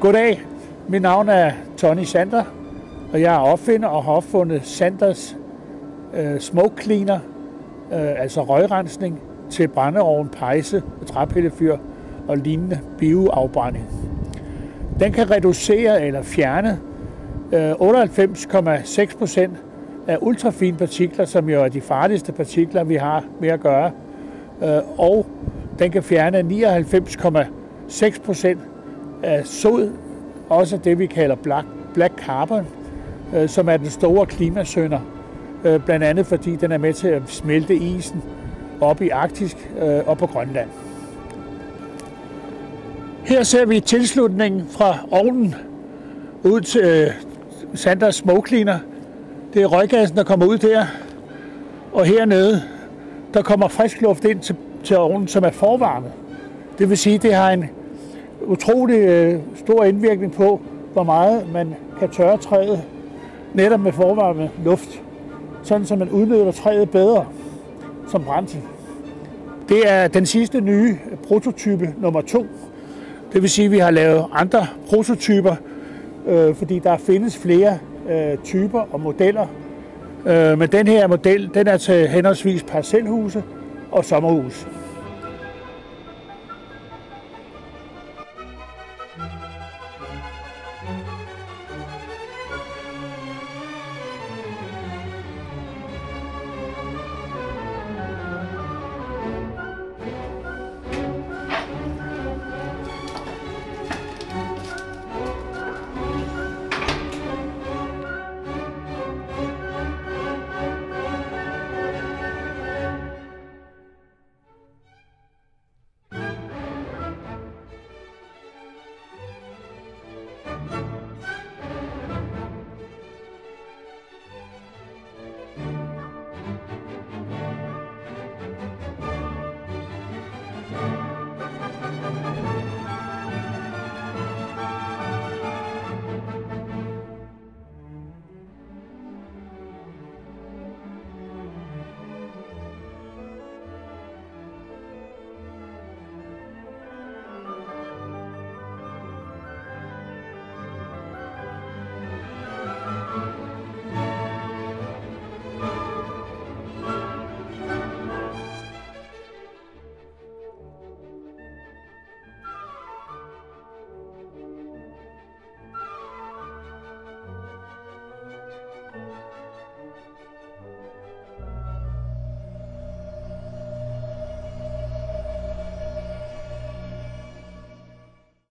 Goddag, mit navn er Tony Sander, og jeg er opfinder og har opfundet Sanders Smoke Cleaner, altså røgrensning til brændeovn, pejse, træpillefyr og lignende bioafbrænding. Den kan reducere eller fjerne 98,6% af ultrafine partikler, som jo er de farligste partikler, vi har med at gøre. Og den kan fjerne 99,6% af sod, også det vi kalder black carbon, som er den store klimasynder, blandt andet fordi den er med til at smelte isen op i Arktis og på Grønland. Her ser vi tilslutningen fra ovnen ud til Sanders Smoke Cleaner. Det er røggassen, der kommer ud der, og hernede der kommer frisk luft ind til ovnen, som er forvarmet. Det vil sige, at det har en utrolig stor indvirkning på, hvor meget man kan tørre træet netop med forvarmet luft, sådan så man udnytter træet bedre som brændsel. Det er den sidste nye prototype nummer 2. Det vil sige, at vi har lavet andre prototyper, fordi der findes flere typer og modeller. Men den her model, den er til henholdsvis parcelhuse og sommerhus.